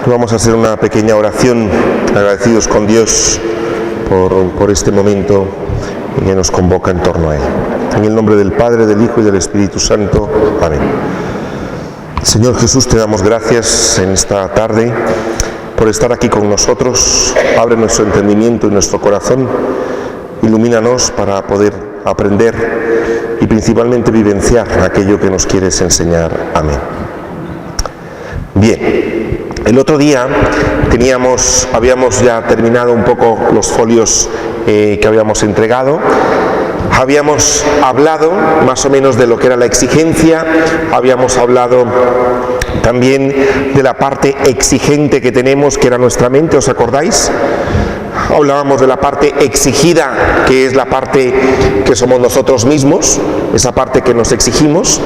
Vamos a hacer una pequeña oración, agradecidos con Dios por este momento que nos convoca en torno a Él. En el nombre del Padre, del Hijo y del Espíritu Santo. Amén. Señor Jesús, te damos gracias en esta tarde por estar aquí con nosotros. Abre nuestro entendimiento y nuestro corazón. Ilumínanos para poder aprender y principalmente vivenciar aquello que nos quieres enseñar. Amén. Bien, el otro día habíamos ya terminado un poco los folios que habíamos entregado. Habíamos hablado más o menos de lo que era la exigencia, habíamos hablado también de la parte exigente que tenemos, que era nuestra mente, ¿os acordáis? Hablábamos de la parte exigida, que es la parte que somos nosotros mismos, esa parte que nos exigimos.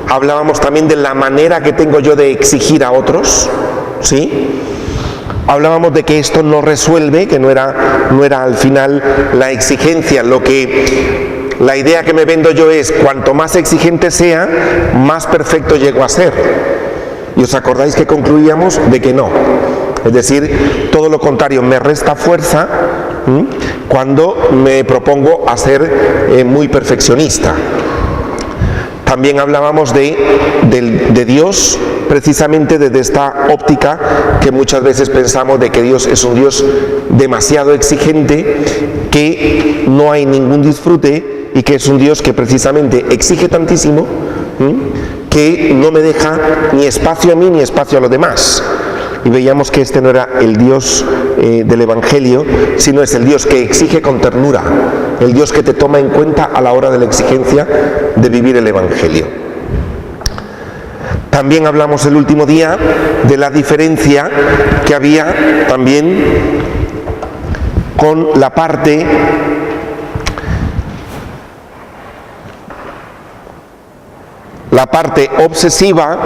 Hablábamos también de la manera que tengo yo de exigir a otros, ¿sí? Hablábamos de que esto no resuelve, que no era al final la exigencia. La idea que me vendo yo es, cuanto más exigente sea, más perfecto llego a ser. ¿Y os acordáis que concluíamos de que no? Es decir, todo lo contrario, me resta fuerza cuando me propongo a ser muy perfeccionista. También hablábamos de Dios, precisamente desde esta óptica que muchas veces pensamos de que Dios es un Dios demasiado exigente, que no hay ningún disfrute y que es un Dios que precisamente exige tantísimo que no me deja ni espacio a mí ni espacio a los demás. Y veíamos que este no era el Dios del Evangelio, sino es el Dios que exige con ternura, el Dios que te toma en cuenta a la hora de la exigencia de vivir el Evangelio. También hablamos el último día de la diferencia que había también con la parte obsesiva,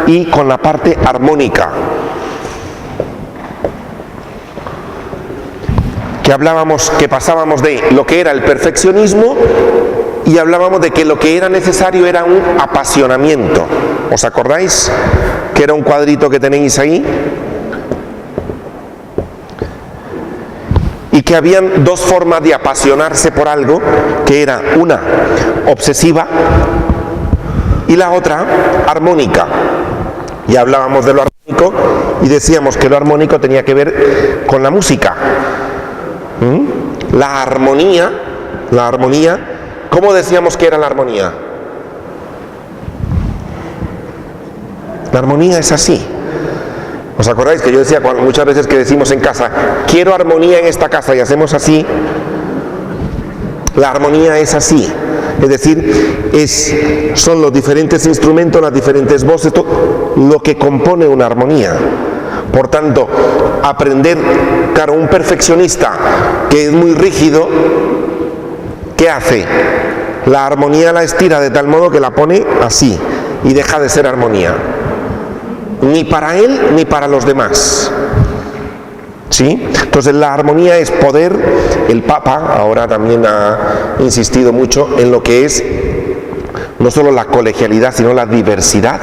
y con la parte armónica. Que pasábamos de lo que era el perfeccionismo y hablábamos de que lo que era necesario era un apasionamiento. ¿Os acordáis? Que era un cuadrito que tenéis ahí. Y que habían dos formas de apasionarse por algo, que era una obsesiva y la otra armónica. Y hablábamos de lo armónico y decíamos que lo armónico tenía que ver con la música. La armonía, ¿cómo decíamos que era la armonía? La armonía es así. ¿Os acordáis que yo decía muchas veces que decimos en casa, quiero armonía en esta casa, y hacemos así? La armonía es así. Es decir, son los diferentes instrumentos, las diferentes voces, lo que compone una armonía. Por tanto, aprender, claro, un perfeccionista que es muy rígido, ¿qué hace? La armonía la estira de tal modo que la pone así y deja de ser armonía. Ni para él ni para los demás. ¿Sí? Entonces la armonía es poder. El Papa ahora también ha insistido mucho en lo que es no solo la colegialidad, sino la diversidad.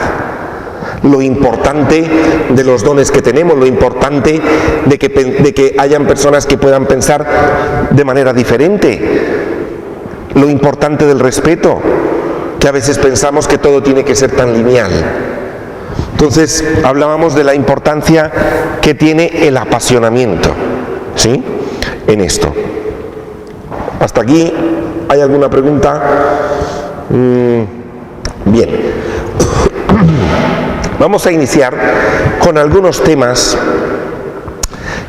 Lo importante de los dones que tenemos, lo importante de que hayan personas que puedan pensar de manera diferente, lo importante del respeto, que a veces pensamos que todo tiene que ser tan lineal. Entonces hablábamos de la importancia que tiene el apasionamiento, ¿sí?, en esto. ¿Hasta aquí hay alguna pregunta? Bien. Vamos a iniciar con algunos temas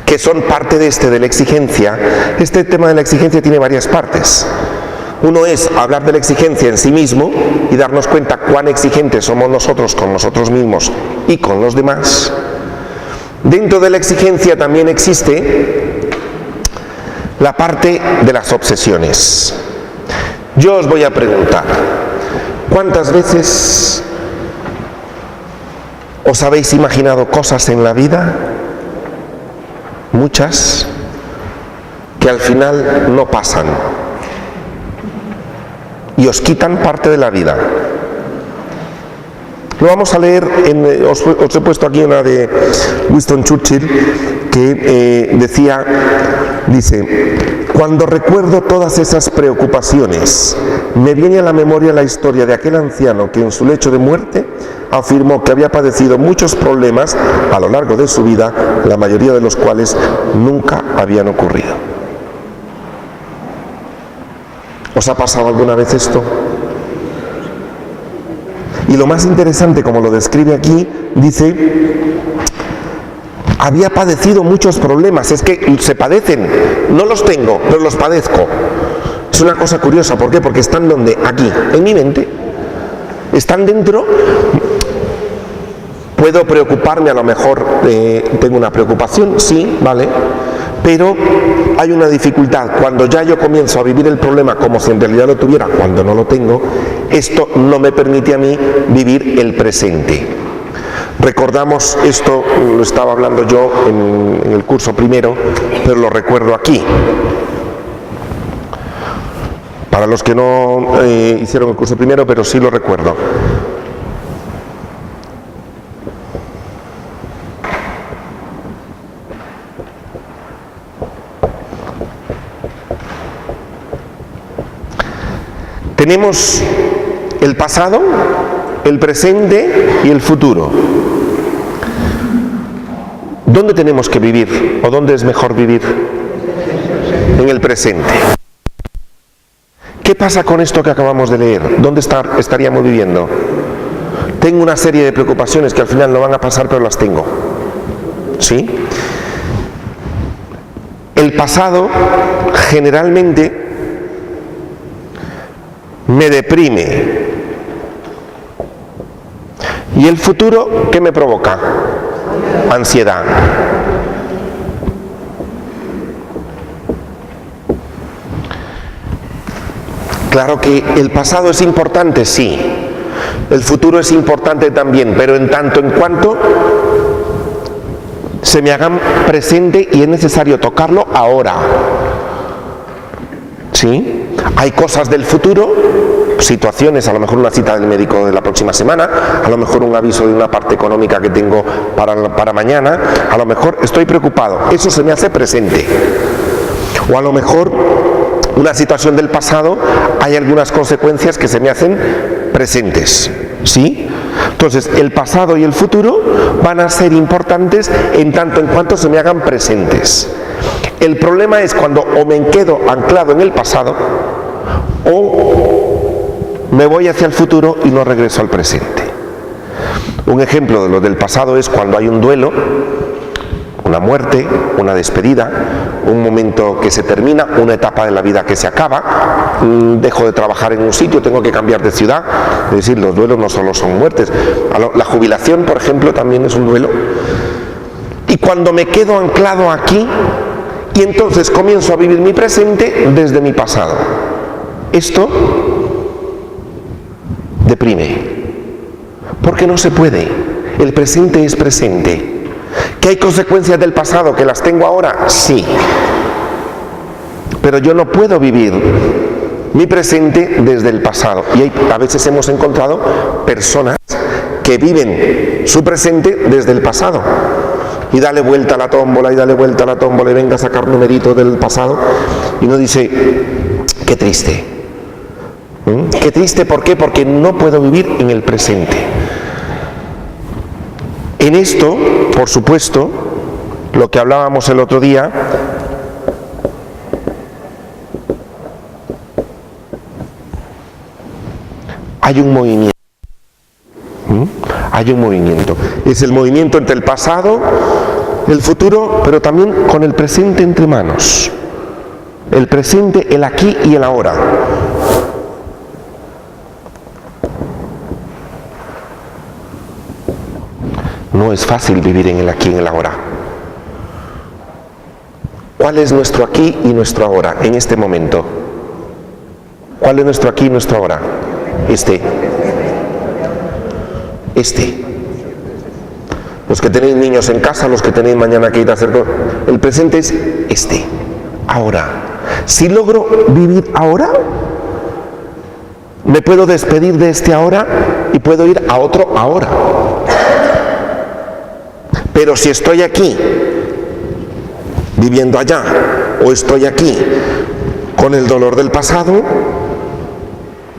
que son parte de la exigencia. Este tema de la exigencia tiene varias partes. Uno es hablar de la exigencia en sí mismo y darnos cuenta cuán exigentes somos nosotros con nosotros mismos y con los demás. Dentro de la exigencia también existe la parte de las obsesiones. Yo os voy a preguntar, ¿cuántas veces os habéis imaginado cosas en la vida? Muchas, que al final no pasan y os quitan parte de la vida. Lo vamos a leer, os he puesto aquí una de Winston Churchill que dice: cuando recuerdo todas esas preocupaciones, me viene a la memoria la historia de aquel anciano que en su lecho de muerte afirmó que había padecido muchos problemas a lo largo de su vida, la mayoría de los cuales nunca habían ocurrido. ¿Os ha pasado alguna vez esto? Y lo más interesante, como lo describe aquí, dice: había padecido muchos problemas. Es que se padecen, no los tengo, pero los padezco. Es una cosa curiosa, ¿por qué? Porque están donde, aquí, en mi mente, están dentro. Puedo preocuparme, a lo mejor tengo una preocupación, sí, vale, pero hay una dificultad. Cuando ya yo comienzo a vivir el problema como si en realidad lo tuviera, cuando no lo tengo, esto no me permite a mí vivir el presente. Recordamos esto, lo estaba hablando yo en el curso primero, pero lo recuerdo aquí. Para los que no hicieron el curso primero, pero sí lo recuerdo. Tenemos el pasado, el presente y el futuro. ¿Dónde tenemos que vivir? ¿O dónde es mejor vivir? En el presente. ¿Qué pasa con esto que acabamos de leer? ¿Dónde estaríamos viviendo? Tengo una serie de preocupaciones que al final no van a pasar, pero las tengo. ¿Sí? El pasado generalmente me deprime. ¿Y el futuro qué me provoca? Ansiedad. Claro que el pasado es importante, sí. El futuro es importante también, pero en tanto en cuanto se me hagan presente y es necesario tocarlo ahora. ¿Sí? Hay cosas del futuro, situaciones, a lo mejor una cita del médico de la próxima semana, a lo mejor un aviso de una parte económica que tengo para mañana, a lo mejor estoy preocupado, eso se me hace presente. O a lo mejor una situación del pasado, hay algunas consecuencias que se me hacen presentes. ¿Sí? Entonces, el pasado y el futuro van a ser importantes en tanto en cuanto se me hagan presentes. El problema es cuando o me quedo anclado en el pasado o me voy hacia el futuro y no regreso al presente. Un ejemplo de lo del pasado es cuando hay un duelo, una muerte, una despedida, un momento que se termina, una etapa de la vida que se acaba, dejo de trabajar en un sitio, tengo que cambiar de ciudad. Es decir, los duelos no solo son muertes, la jubilación, por ejemplo, también es un duelo. Y cuando me quedo anclado aquí, y entonces comienzo a vivir mi presente desde mi pasado. Esto deprime, porque no se puede. El presente es presente. ¿Que hay consecuencias del pasado que las tengo ahora? Sí. Pero yo no puedo vivir mi presente desde el pasado. Y a veces hemos encontrado personas que viven su presente desde el pasado. Y dale vuelta a la tómbola, y dale vuelta a la tómbola, y venga a sacar numerito del pasado. Y uno dice, qué triste. Qué triste, ¿por qué? Porque no puedo vivir en el presente. En esto, por supuesto, lo que hablábamos el otro día, hay un movimiento. Hay un movimiento. Es el movimiento entre el pasado, el futuro, pero también con el presente entre manos. El presente, el aquí y el ahora. No es fácil vivir en el aquí y en el ahora. ¿Cuál es nuestro aquí y nuestro ahora en este momento? ¿Cuál es nuestro aquí y nuestro ahora? Este. Los que tenéis niños en casa, los que tenéis mañana que ir a hacer cosas, el presente es ahora. Si logro vivir ahora, Me puedo despedir de este ahora y puedo ir a otro ahora. Pero si estoy aquí, viviendo allá, o estoy aquí con el dolor del pasado,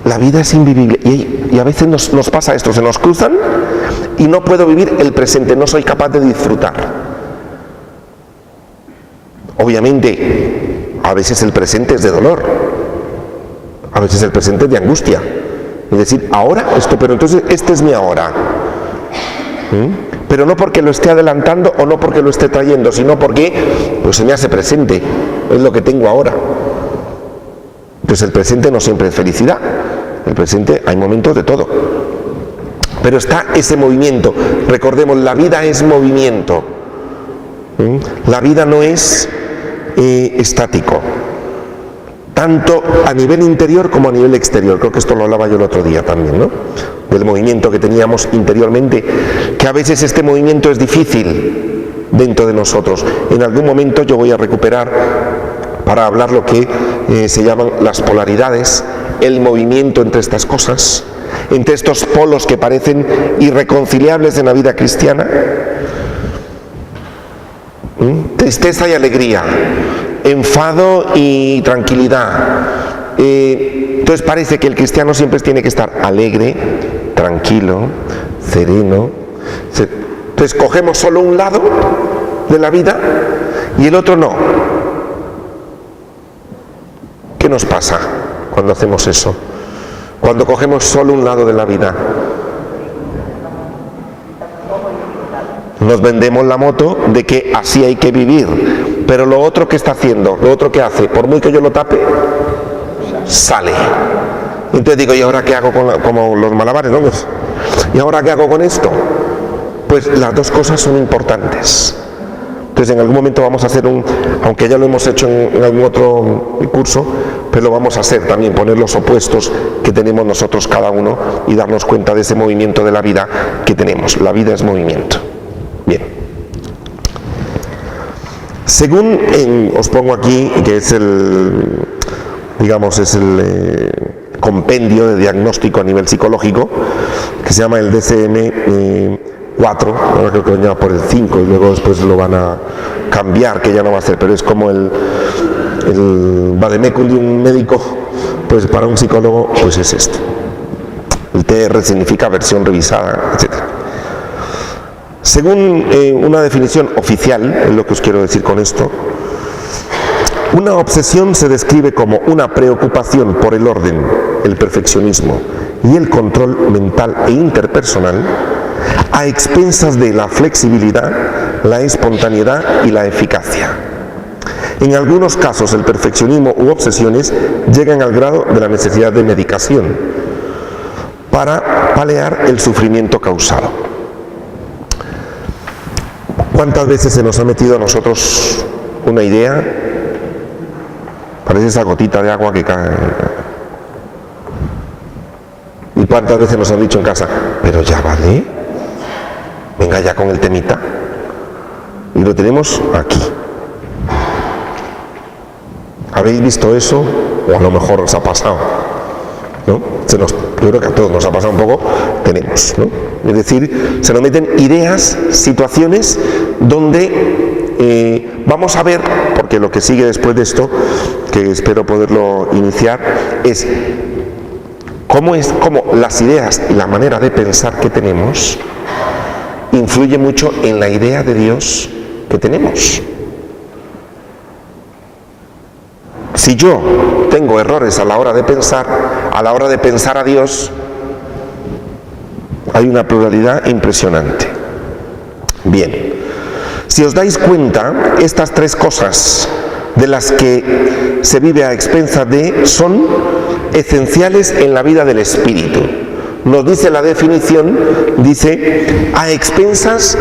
la vida es invivible. Y a veces nos pasa esto, se nos cruzan y no puedo vivir el presente, no soy capaz de disfrutar. Obviamente, a veces el presente es de dolor, a veces el presente es de angustia. Es decir, ahora esto, pero entonces este es mi ahora. Pero no porque lo esté adelantando o no porque lo esté trayendo, sino porque pues se me hace presente, es lo que tengo ahora. Pues el presente no siempre es felicidad, el presente hay momentos de todo. Pero está ese movimiento, recordemos, la vida es movimiento. La vida no es estático, tanto a nivel interior como a nivel exterior. Creo que esto lo hablaba yo el otro día también, ¿no? Del movimiento que teníamos interiormente, que a veces este movimiento es difícil dentro de nosotros. En algún momento yo voy a recuperar para hablar lo que se llaman las polaridades, el movimiento entre estas cosas, entre estos polos que parecen irreconciliables en la vida cristiana. Tristeza y alegría, enfado y tranquilidad. Entonces parece que el cristiano siempre tiene que estar alegre, tranquilo, sereno. Entonces cogemos solo un lado de la vida y el otro no. ¿Qué nos pasa cuando hacemos eso? Cuando cogemos solo un lado de la vida. Nos vendemos la moto de que así hay que vivir, pero lo otro que está haciendo, lo otro que hace, por muy que yo lo tape, sale. Entonces digo, ¿y ahora qué hago como los malabares, ¿no? ¿Y ahora qué hago con esto? Pues las dos cosas son importantes. Entonces en algún momento vamos a hacer aunque ya lo hemos hecho en algún otro curso, pero lo vamos a hacer también, poner los opuestos que tenemos nosotros cada uno y darnos cuenta de ese movimiento de la vida que tenemos. La vida es movimiento. Bien. Según, os pongo aquí, que es el compendio de diagnóstico a nivel psicológico, que se llama el DSM-4, ahora creo que lo lleva por el 5 y luego después lo van a cambiar, que ya no va a ser, pero es como el vademecum de un médico, pues para un psicólogo pues es esto. El TR significa versión revisada, etc. Según una definición oficial, es lo que os quiero decir con esto, una obsesión se describe como una preocupación por el orden, el perfeccionismo y el control mental e interpersonal a expensas de la flexibilidad, la espontaneidad y la eficacia. En algunos casos el perfeccionismo u obsesiones llegan al grado de la necesidad de medicación para paliar el sufrimiento causado. ¿Cuántas veces se nos ha metido a nosotros una idea? Parece esa gotita de agua que cae. ¿Y cuántas veces nos han dicho en casa, pero ya vale, venga ya con el temita? Y lo tenemos aquí. ¿Habéis visto eso? O a lo mejor os ha pasado, ¿no? Yo creo que a todos nos ha pasado un poco, tenemos, ¿no? Es decir, se nos meten ideas, situaciones donde vamos a ver, porque lo que sigue después de esto, que espero poderlo iniciar, es cómo las ideas y la manera de pensar que tenemos influye mucho en la idea de Dios que tenemos. Si yo tengo errores a la hora de pensar a Dios, hay una pluralidad impresionante. Bien, si os dais cuenta, estas tres cosas de las que se vive a expensas de son esenciales en la vida del espíritu. Nos dice la definición, dice, a expensas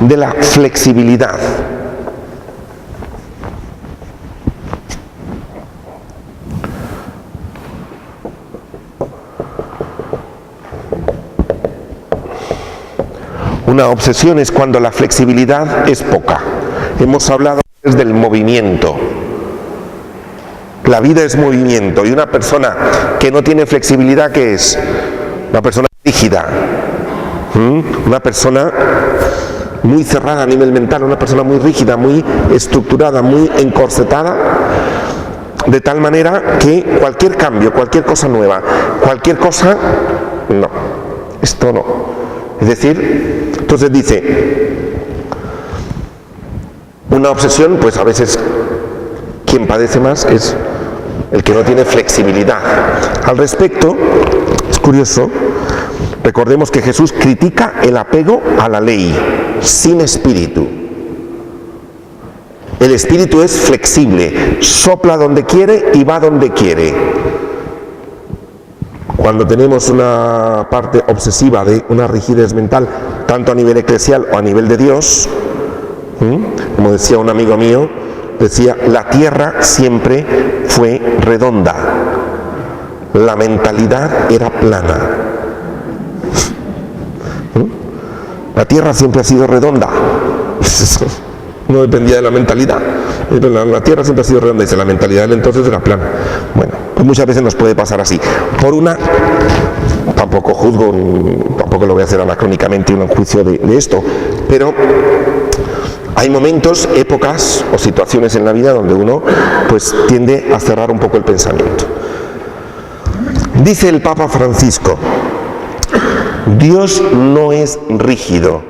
de la flexibilidad. Una obsesión es cuando la flexibilidad es poca. Hemos hablado del movimiento. La vida es movimiento, y una persona que no tiene flexibilidad, ¿qué es? Una persona rígida, una persona muy cerrada a nivel mental, una persona muy rígida, muy estructurada, muy encorsetada, de tal manera que cualquier cambio, cualquier cosa nueva, cualquier cosa, no, esto no. Es decir, entonces dice, una obsesión, pues a veces quien padece más es el que no tiene flexibilidad. Al respecto, es curioso, recordemos que Jesús critica el apego a la ley, sin espíritu. El espíritu es flexible, sopla donde quiere y va donde quiere. Cuando tenemos una parte obsesiva de una rigidez mental, tanto a nivel eclesial o a nivel de Dios, como decía un amigo mío, decía, la tierra siempre fue redonda, la mentalidad era plana. La tierra siempre ha sido redonda. No dependía de la mentalidad. La tierra siempre ha sido redonda, dice, la mentalidad del entonces era plana. Bueno, pues muchas veces nos puede pasar así. Por una, tampoco juzgo, tampoco lo voy a hacer anacrónicamente un juicio de esto, pero hay momentos, épocas o situaciones en la vida donde uno pues tiende a cerrar un poco el pensamiento. Dice el Papa Francisco, Dios no es rígido,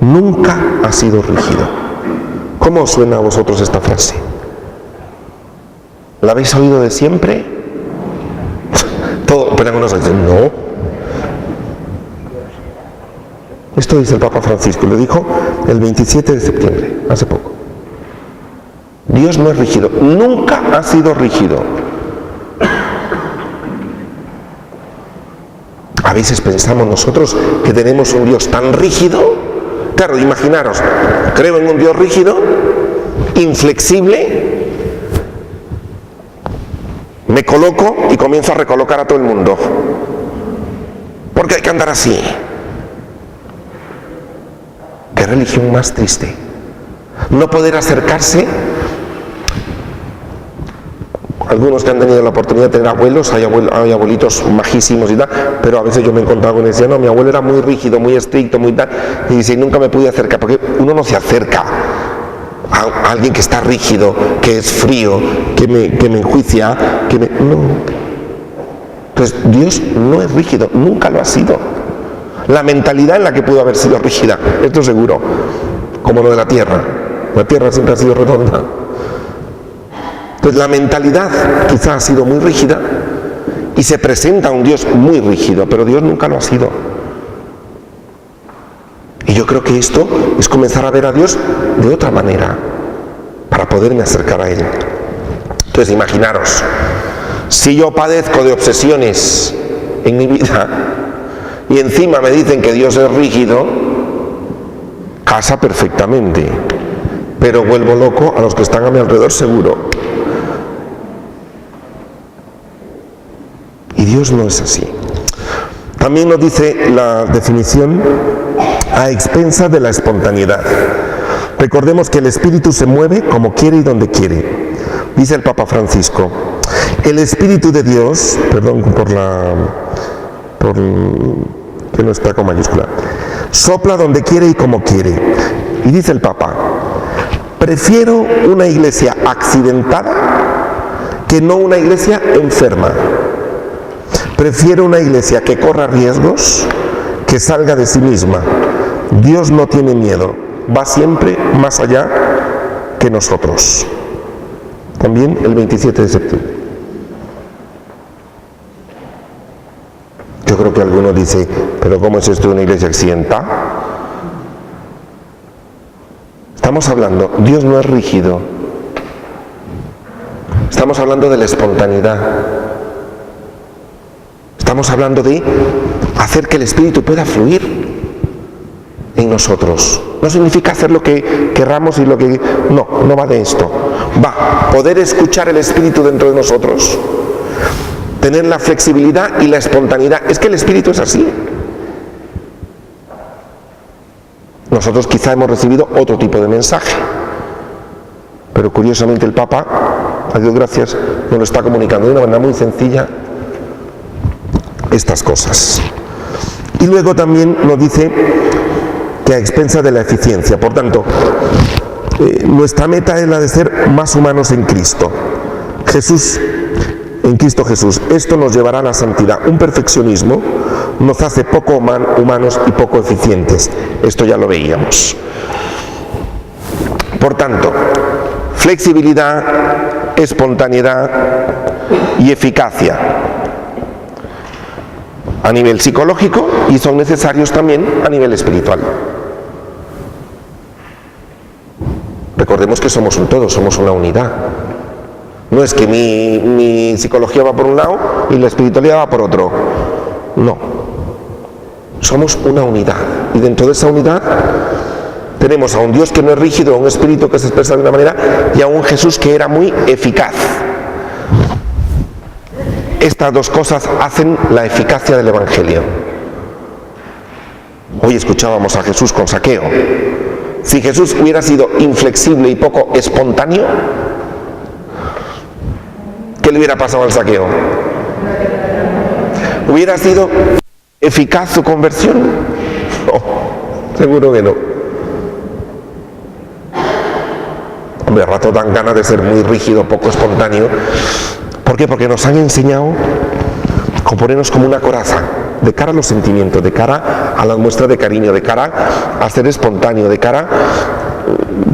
nunca ha sido rígido. ¿Cómo os suena a vosotros esta frase? ¿La habéis oído de siempre? Todo, pero algunos dicen, no. Esto dice el Papa Francisco, lo dijo el 27 de septiembre, hace poco. Dios no es rígido, nunca ha sido rígido. A veces pensamos nosotros que tenemos un Dios tan rígido. Claro, imaginaros, creo en un Dios rígido, inflexible, me coloco y comienzo a recolocar a todo el mundo. Porque hay que andar así. ¿Qué religión más triste? No poder acercarse. Algunos que han tenido la oportunidad de tener abuelos, hay abuelitos majísimos y tal, pero a veces yo me he encontrado con él y decía, no, mi abuelo era muy rígido, muy estricto, muy tal, y dice, nunca me pude acercar, porque uno no se acerca a alguien que está rígido, que es frío, que me enjuicia, no. Entonces, Dios no es rígido, nunca lo ha sido. La mentalidad en la que pudo haber sido rígida, esto seguro, como lo de la tierra siempre ha sido redonda. Pues la mentalidad quizá ha sido muy rígida y se presenta a un Dios muy rígido, pero Dios nunca lo ha sido. Y yo creo que esto es comenzar a ver a Dios de otra manera para poderme acercar a Él. Entonces imaginaros, si yo padezco de obsesiones en mi vida y encima me dicen que Dios es rígido, casa perfectamente, pero vuelvo loco a los que están a mi alrededor seguro. Y Dios no es así. También nos dice la definición, a expensas de la espontaneidad. Recordemos que el Espíritu se mueve como quiere y donde quiere. Dice el Papa Francisco, el Espíritu de Dios, perdón que no está con mayúscula, sopla donde quiere y como quiere. Y dice el Papa, prefiero una iglesia accidentada que no una iglesia enferma. Prefiero una iglesia que corra riesgos, que salga de sí misma. Dios no tiene miedo, va siempre más allá que nosotros. También el 27 de septiembre. Yo creo que alguno dice, pero ¿cómo es esto de una iglesia accidentada? Estamos hablando, Dios no es rígido. Estamos hablando de la espontaneidad. Estamos hablando de hacer que el Espíritu pueda fluir en nosotros. No significa hacer lo que querramos y lo que... No va de esto. Va, poder escuchar el Espíritu dentro de nosotros, tener la flexibilidad y la espontaneidad. Es que el Espíritu es así. Nosotros quizá hemos recibido otro tipo de mensaje, pero curiosamente el Papa a Dios gracias, nos lo está comunicando de una manera muy sencilla estas cosas. Y luego también nos dice que a expensas de la eficiencia. Por tanto, nuestra meta es la de ser más humanos en Cristo. En Cristo Jesús. Esto nos llevará a la santidad. Un perfeccionismo nos hace poco humanos y poco eficientes. Esto ya lo veíamos. Por tanto, flexibilidad, espontaneidad y eficacia a nivel psicológico, y son necesarios también a nivel espiritual. Recordemos que somos un todo, somos una unidad. No es que mi psicología va por un lado y la espiritualidad va por otro. No. Somos una unidad. Y dentro de esa unidad tenemos a un Dios que no es rígido, a un espíritu que se expresa de una manera y a un Jesús que era muy eficaz. Estas dos cosas hacen la eficacia del Evangelio. Hoy escuchábamos a Jesús con Zaqueo. Si Jesús hubiera sido inflexible y poco espontáneo, ¿qué le hubiera pasado al Zaqueo? ¿Hubiera sido eficaz su conversión? No, seguro que no. Hombre, a rato dan ganas de ser muy rígido, poco espontáneo. ¿Por qué? Porque nos han enseñado a ponernos como una coraza, de cara a los sentimientos, de cara a las muestras de cariño, de cara a ser espontáneo, de cara,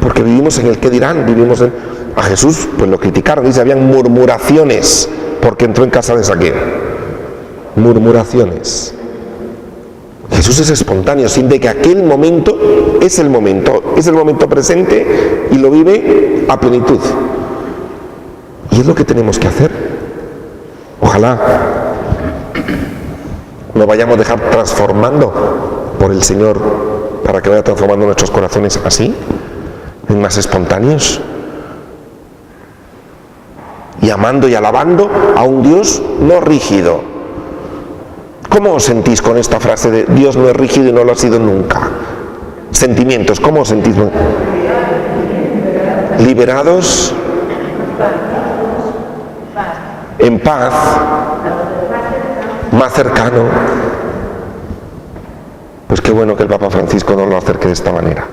porque vivimos en el qué dirán, a Jesús pues lo criticaron, dice, habían murmuraciones porque entró en casa de Zaqueo. Murmuraciones. Jesús es espontáneo, siente que aquel momento es el momento presente y lo vive a plenitud. Y es lo que tenemos que hacer. Ojalá nos vayamos a dejar transformando por el Señor para que vaya transformando nuestros corazones así, en más espontáneos, y amando y alabando a un Dios no rígido. ¿Cómo os sentís con esta frase de Dios no es rígido y no lo ha sido nunca? Sentimientos, ¿cómo os sentís? Liberados, en paz, más cercano. Pues qué bueno que el Papa Francisco nos lo acerque de esta manera.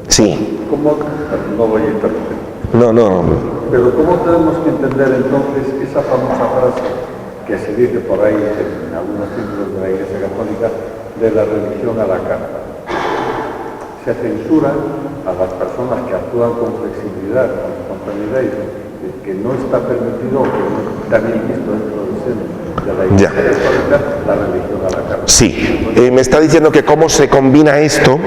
Sí. ¿Cómo? No voy a interrumpir. No. Pero ¿cómo tenemos que entender entonces esa famosa frase que se dice por ahí en algunos títulos de la Iglesia Católica de la religión a la carta? Se censura a las personas que actúan con flexibilidad, con espontaneidad, y que no está permitido, que no está bien visto dentro del seno de la Iglesia Católica, la religión a la carta. Sí, me está diciendo que cómo se combina esto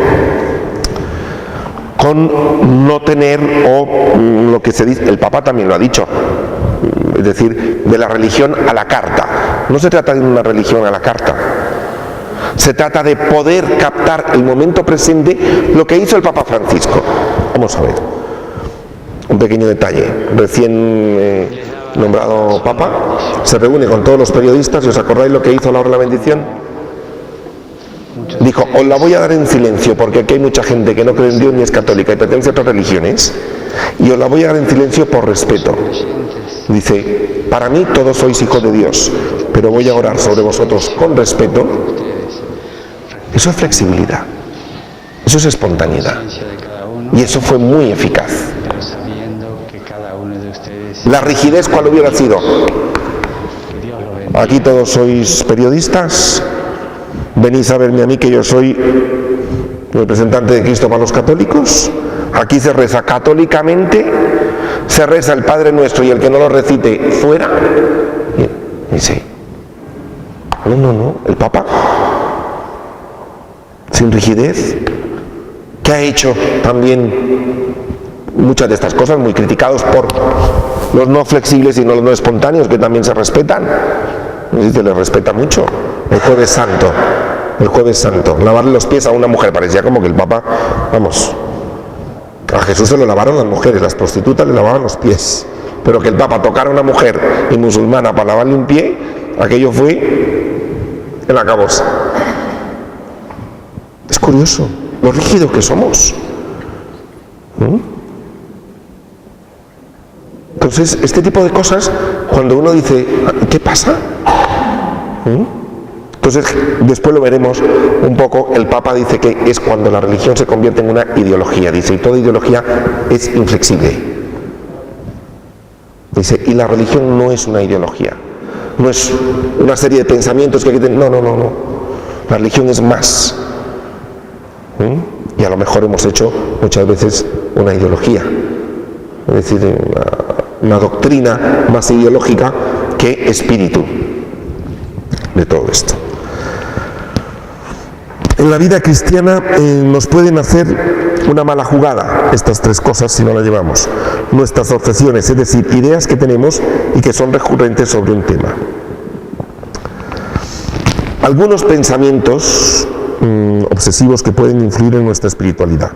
con no tener, o lo que se dice, el Papa también lo ha dicho, es decir, de la religión a la carta. No se trata de una religión a la carta, se trata de poder captar el momento presente, lo que hizo el Papa Francisco. Vamos a ver, un pequeño detalle. Recién nombrado Papa, se reúne con todos los periodistas, y os acordáis lo que hizo a la hora de la bendición. Dijo, os la voy a dar en silencio porque aquí hay mucha gente que no cree en Dios ni es católica y pertenece a otras religiones, y os la voy a dar en silencio por respeto. Dice, para mí todos sois hijos de Dios, pero voy a orar sobre vosotros con respeto. Eso es flexibilidad, eso es espontaneidad, y eso fue muy eficaz. La rigidez, ¿cuál hubiera sido? Aquí todos sois periodistas, venís a verme a mí que yo soy representante de Cristo para los católicos. Aquí se reza católicamente, se reza el Padre Nuestro, y el que no lo recite fuera. Y dice, no, el Papa, sin rigidez, que ha hecho también muchas de estas cosas, muy criticados por los no flexibles y no los no espontáneos, que también se respetan. Se les respeta mucho. El Jueves Santo, lavarle los pies a una mujer, parecía como que el Papa, vamos, a Jesús se lo lavaron las mujeres, las prostitutas le lavaban los pies, pero que el Papa tocara a una mujer y musulmana para lavarle un pie, aquello fue el acabose. Es curioso lo rígido que somos. Entonces, este tipo de cosas, cuando uno dice, ¿qué pasa? Entonces, después lo veremos un poco, el Papa dice que es cuando la religión se convierte en una ideología, dice, y toda ideología es inflexible. Dice, y la religión no es una ideología, no es una serie de pensamientos que hay que tener, no. La religión es más. Y a lo mejor hemos hecho muchas veces una ideología, es decir, una doctrina más ideológica que espíritu de todo esto. En la vida cristiana nos pueden hacer una mala jugada estas tres cosas si no la llevamos. Nuestras obsesiones, es decir, ideas que tenemos y que son recurrentes sobre un tema. Algunos pensamientos obsesivos que pueden influir en nuestra espiritualidad.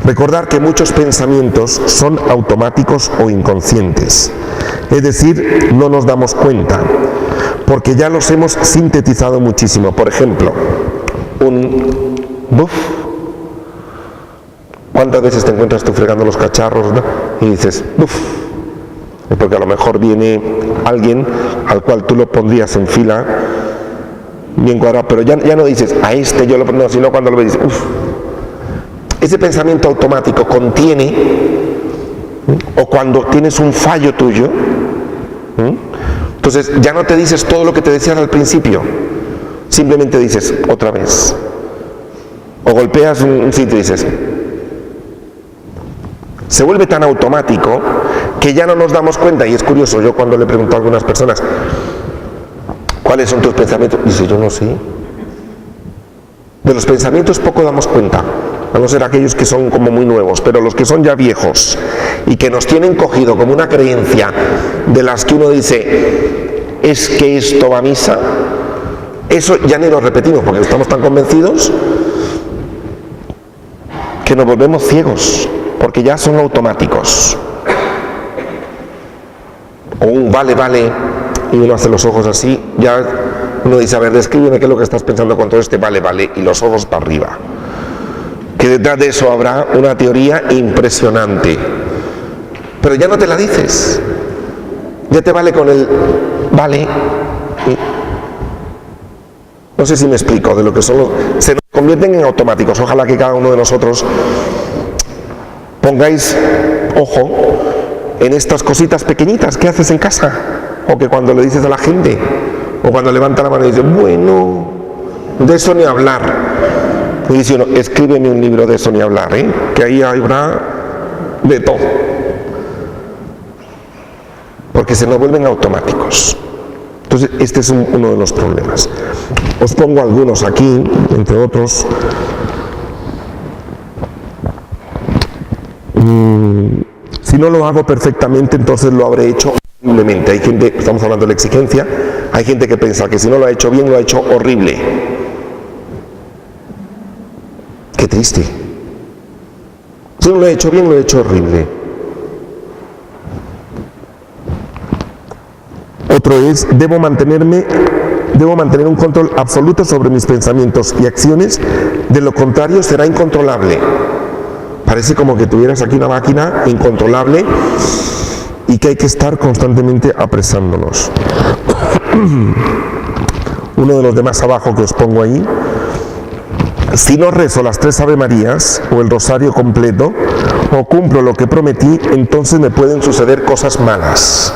Recordar que muchos pensamientos son automáticos o inconscientes, es decir, no nos damos cuenta, porque ya los hemos sintetizado muchísimo. Por ejemplo, un buf. ¿Cuántas veces te encuentras tú fregando los cacharros, ¿no? Y dices buf? Porque a lo mejor viene alguien al cual tú lo pondrías en fila bien cuadrado, pero ya no dices a este yo lo pongo, no, sino cuando lo ves dices uf. Ese pensamiento automático contiene, o cuando tienes un fallo tuyo, entonces ya no te dices todo lo que te decían al principio, simplemente dices otra vez, o golpeas un sitio y dices, se vuelve tan automático que ya no nos damos cuenta. Y es curioso, yo cuando le pregunto a algunas personas ¿cuáles son tus pensamientos? Dice, yo no sé. De los pensamientos poco damos cuenta, a no ser aquellos que son como muy nuevos, pero los que son ya viejos y que nos tienen cogido como una creencia de las que uno dice, es que esto va a misa, eso ya ni lo repetimos porque estamos tan convencidos que nos volvemos ciegos, porque ya son automáticos. O un vale, y uno hace los ojos así, ya uno dice, a ver, descríbeme qué es lo que estás pensando con todo este vale, y los ojos para arriba. Que detrás de eso habrá una teoría impresionante. Pero ya no te la dices. Ya te vale con el vale. No sé si me explico de lo que son se nos convierten en automáticos. Ojalá que cada uno de nosotros pongáis ojo en estas cositas pequeñitas que haces en casa, o que cuando le dices a la gente, o cuando levanta la mano y dice, bueno, de eso ni hablar. Y dice uno, escríbeme un libro de eso ni hablar, que ahí habrá de todo. Porque se nos vuelven automáticos. Entonces, este es uno de los problemas. Os pongo algunos aquí, entre otros. Si no lo hago perfectamente, entonces lo habré hecho horriblemente. Hay gente, estamos hablando de la exigencia, hay gente que piensa que si no lo ha hecho bien, lo ha hecho horrible. Qué triste. Si no lo he hecho bien, lo he hecho horrible. Otro es, debo mantener un control absoluto sobre mis pensamientos y acciones, de lo contrario será incontrolable. Parece como que tuvieras aquí una máquina incontrolable y que hay que estar constantemente apresándonos. Uno de los de más abajo que os pongo ahí, si no rezo las 3 Ave Marías o el rosario completo o cumplo lo que prometí, entonces me pueden suceder cosas malas.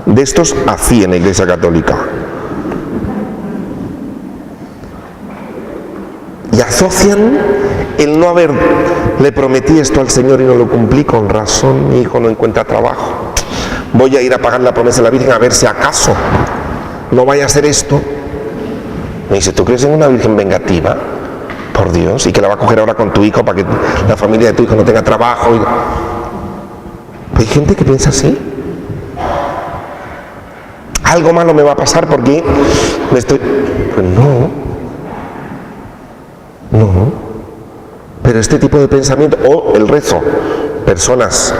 De estos así en la Iglesia Católica. Y asocian el no haber, le prometí esto al Señor y no lo cumplí, con razón mi hijo no encuentra trabajo. Voy a ir a pagar la promesa de la Virgen a ver si acaso no vaya a ser esto. Me dice, ¿tú crees en una Virgen vengativa? Por Dios, y que la va a coger ahora con tu hijo para que la familia de tu hijo no tenga trabajo. Hay gente que piensa así. Algo malo me va a pasar porque me estoy... Pues no. Pero este tipo de pensamiento, o el rezo, personas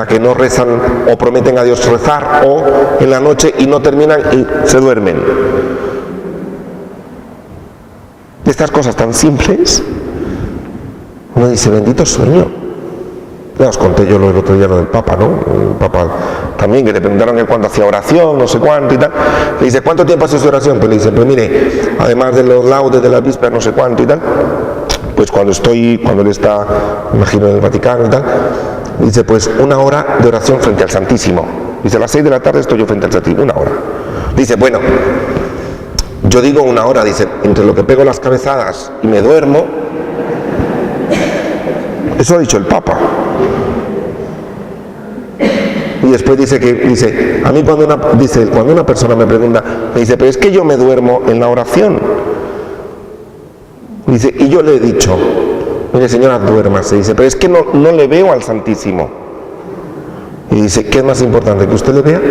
que no rezan o prometen a Dios rezar, o en la noche y no terminan y se duermen. Estas cosas tan simples, uno dice, bendito sueño. Ya os conté yo el otro día lo del Papa, ¿no? El Papa también, que le preguntaron que cuándo hacía oración, no sé cuánto y tal. Le dice, ¿cuánto tiempo hace su oración? Pues le dice, pues mire, además de los laudes de las vísperas, no sé cuánto y tal, pues cuando él está, imagino, en el Vaticano y tal, dice, pues 1 hora de oración frente al Santísimo. Dice, a las 6 de la tarde estoy yo frente al Santísimo, 1 hora. Dice, bueno, yo digo 1 hora, dice, entre lo que pego las cabezadas y me duermo. Eso ha dicho el Papa. Y después dice, a mí cuando una persona me pregunta, me dice, pero es que yo me duermo en la oración. Dice, y yo le he dicho, mire señora, duérmase. Dice, pero es que no le veo al Santísimo. Y dice, ¿qué es más importante, que usted le vea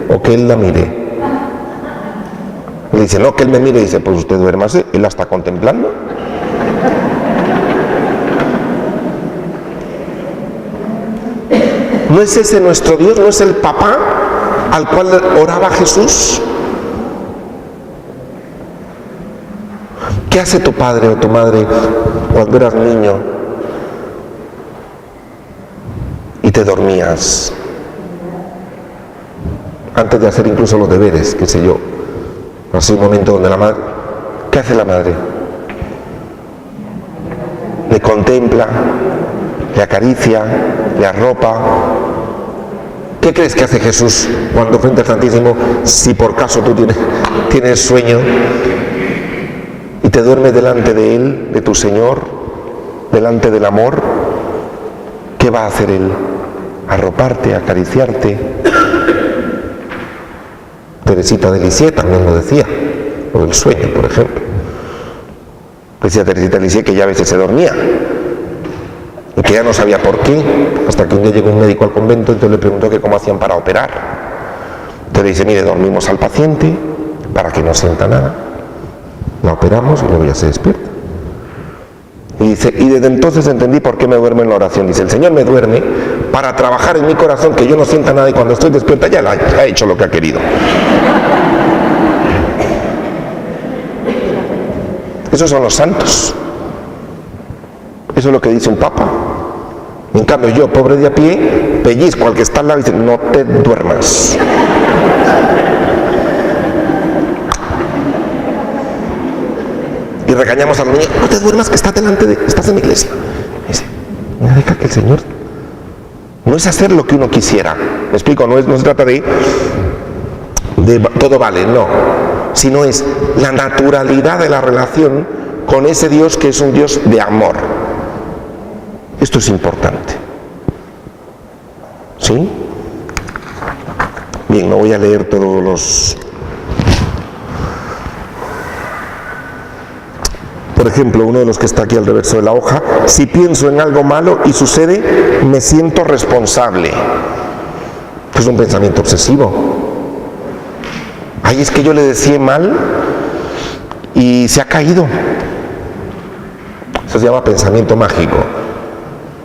o que él la mire? Le dice, no, que él me mire. Dice, pues usted duérmase, él la está contemplando. ¿No es ese nuestro Dios? ¿No es el Papá al cual oraba Jesús? ¿Qué hace tu padre o tu madre cuando eras niño y te dormías? Antes de hacer incluso los deberes, qué sé yo. Así un momento donde la madre... ¿Qué hace la madre? Le contempla, le acaricia, le arropa. ¿Qué crees que hace Jesús cuando frente al Santísimo, si por caso tú tienes sueño y te duermes delante de Él, de tu Señor, delante del amor? ¿Qué va a hacer Él? Arroparte, acariciarte. Teresita de Lisieux también lo decía, o del sueño, por ejemplo. Decía Teresita de Lisieux que ya a veces se dormía y que ya no sabía por qué, hasta que un día llegó un médico al convento y entonces le preguntó que cómo hacían para operar. Entonces le dice, mire, dormimos al paciente para que no sienta nada, la operamos y luego ya se despierta. Y dice, y desde entonces entendí por qué me duermo en la oración. Dice, el Señor me duerme para trabajar en mi corazón, que yo no sienta nada, y cuando estoy despierta ya ha hecho lo que ha querido. Esos son los santos. Eso es lo que dice un papa. En cambio yo, pobre de a pie, pellizco al que está al lado y dice, no te duermas. Y regañamos a los niños, no te duermas, que estás en mi iglesia. Y dice, no, deja que el Señor... No es hacer lo que uno quisiera. ¿Me explico? No se trata de todo vale, no. Sino es la naturalidad de la relación con ese Dios que es un Dios de amor. Esto es importante. ¿Sí? Bien, no voy a leer todos los... Por ejemplo, uno de los que está aquí al reverso de la hoja, si pienso en algo malo y sucede, me siento responsable. Es un pensamiento obsesivo. Ay, es que yo le decía mal y se ha caído. Eso se llama pensamiento mágico.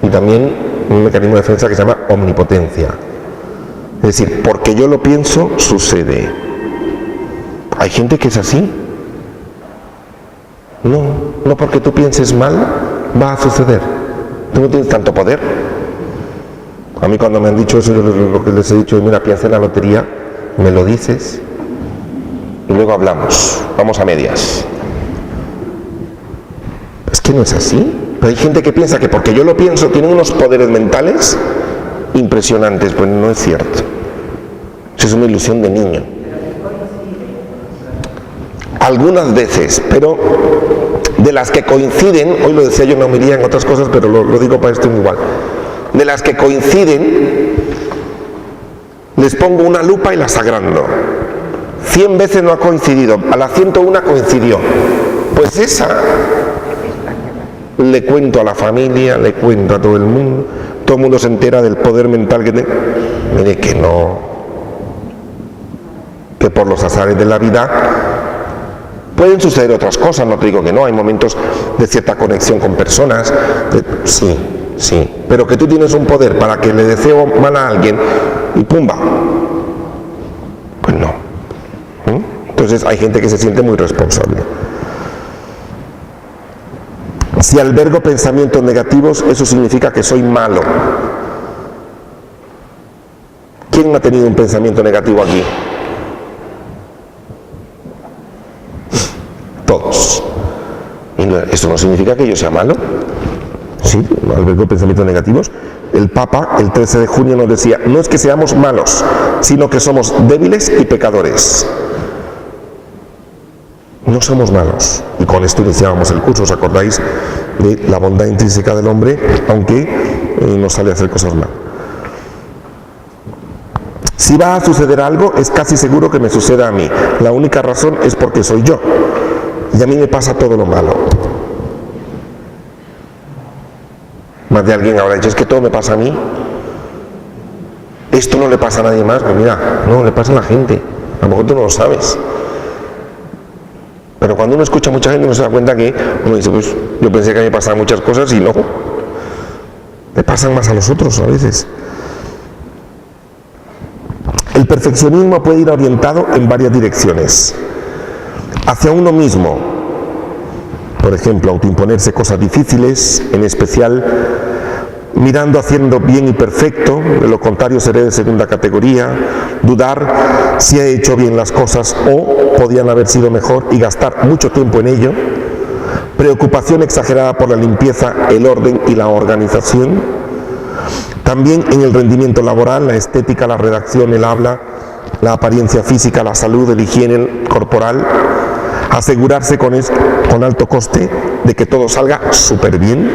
Y también un mecanismo de defensa que se llama omnipotencia. Es decir, porque yo lo pienso, sucede. Hay gente que es así. No porque tú pienses mal, va a suceder. Tú no tienes tanto poder. A mí cuando me han dicho eso, yo lo que les he dicho, mira, piensa en la lotería, me lo dices y luego hablamos, vamos a medias. Es que no es así. Pero hay gente que piensa que porque yo lo pienso tiene unos poderes mentales impresionantes. Pues no es cierto. Eso es una ilusión de niño. Algunas veces, pero de las que coinciden, hoy lo decía yo en la homilía en otras cosas, pero lo digo para esto igual, de las que coinciden, les pongo una lupa y las agrando. 100 veces no ha coincidido, a la 101 coincidió. Pues esa le cuento a la familia, le cuento a todo el mundo se entera del poder mental que tiene. Mire que no, que por los azares de la vida pueden suceder otras cosas, no te digo que no, hay momentos de cierta conexión con personas, sí, pero que tú tienes un poder para que le deseo mal a alguien y pumba, pues no. Entonces hay gente que se siente muy responsable. Si albergo pensamientos negativos, eso significa que soy malo. ¿Quién ha tenido un pensamiento negativo aquí? Todos. Y esto no significa que yo sea malo. Sí, albergo pensamientos negativos. El Papa, el 13 de junio, nos decía, no es que seamos malos, sino que somos débiles y pecadores. No somos malos. Y con esto iniciábamos el curso, ¿os acordáis de la bondad intrínseca del hombre, aunque nos sale a hacer cosas mal? Si va a suceder algo, es casi seguro que me suceda a mí. La única razón es porque soy yo. Y a mí me pasa todo lo malo. Más de alguien habrá dicho, es que todo me pasa a mí. Esto no le pasa a nadie más. Pues mira, no, le pasa a la gente. A lo mejor tú no lo sabes. Pero cuando uno escucha a mucha gente, uno se da cuenta que uno dice, pues yo pensé que a mí me pasaban muchas cosas y no. Le pasan más a los otros a veces. El perfeccionismo puede ir orientado en varias direcciones. Hacia uno mismo, por ejemplo, autoimponerse cosas difíciles, en especial mirando haciendo bien y perfecto, de lo contrario seré de segunda categoría, dudar si he hecho bien las cosas o podían haber sido mejor y gastar mucho tiempo en ello, preocupación exagerada por la limpieza, el orden y la organización, también en el rendimiento laboral, la estética, la redacción, el habla, la apariencia física, la salud, el higiene corporal, asegurarse con alto coste de que todo salga súper bien,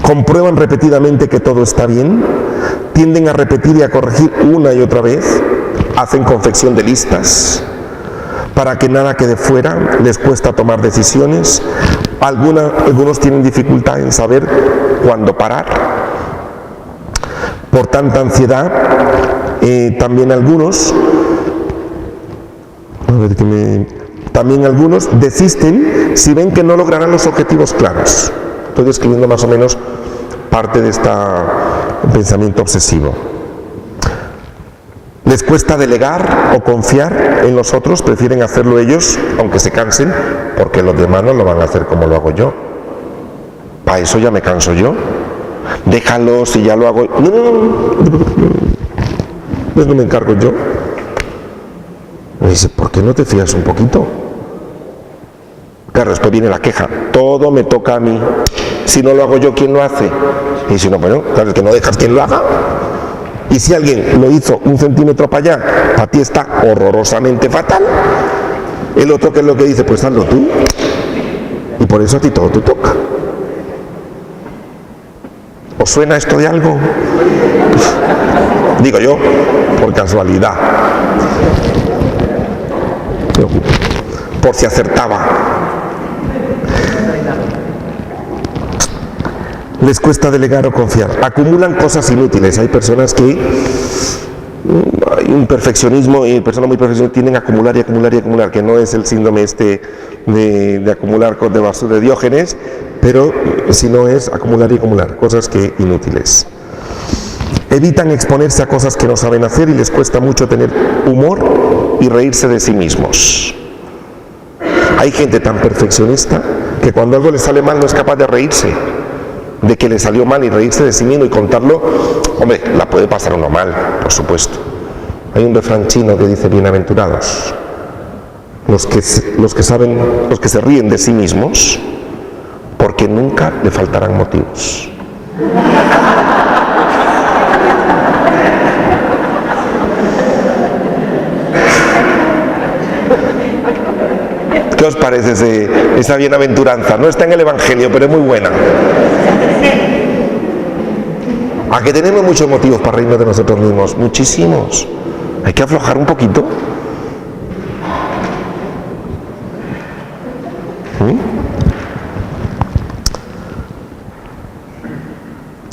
comprueban repetidamente que todo está bien, tienden a repetir y a corregir una y otra vez, hacen confección de listas para que nada quede fuera, les cuesta tomar decisiones, algunos tienen dificultad en saber cuándo parar. Por tanta ansiedad, también algunos desisten si ven que no lograrán los objetivos claros. Estoy describiendo más o menos parte de este pensamiento obsesivo. Les cuesta delegar o confiar en los otros, prefieren hacerlo ellos, aunque se cansen, porque los demás no lo van a hacer como lo hago yo. Para eso ya me canso yo. Déjalo, si ya lo hago. No me encargo yo. Me dice, ¿por qué no te fías un poquito? Claro, después viene la queja. Todo me toca a mí. Si no lo hago yo, ¿quién lo hace? Y si no, bueno, claro, es que no dejas quien lo haga. Y si alguien lo hizo 1 centímetro para allá, para ti está horrorosamente fatal. El otro, ¿qué es lo que dice? Pues hazlo tú. Y por eso a ti todo te toca. ¿Os suena esto de algo? Digo yo, por casualidad. Por si acertaba. Les cuesta delegar o confiar. Acumulan cosas inútiles. Hay personas que hay un perfeccionismo y personas muy perfeccionistas tienden a acumular y acumular y acumular, que no es el síndrome este de acumular de basura de Diógenes, pero si no es acumular y acumular, cosas que inútiles. Evitan exponerse a cosas que no saben hacer y les cuesta mucho tener humor y reírse de sí mismos. Hay gente tan perfeccionista que cuando algo le sale mal no es capaz de reírse de que le salió mal y reírse de sí mismo y contarlo. Hombre, la puede pasar uno mal, por supuesto. Hay un refrán chino que dice: bienaventurados los que se ríen de sí mismos, porque nunca le faltarán motivos. ¿Qué os parece esa bienaventuranza? No está en el Evangelio, pero es muy buena. ¿A que tenemos muchos motivos para reírnos de nosotros mismos? Muchísimos. Hay que aflojar un poquito.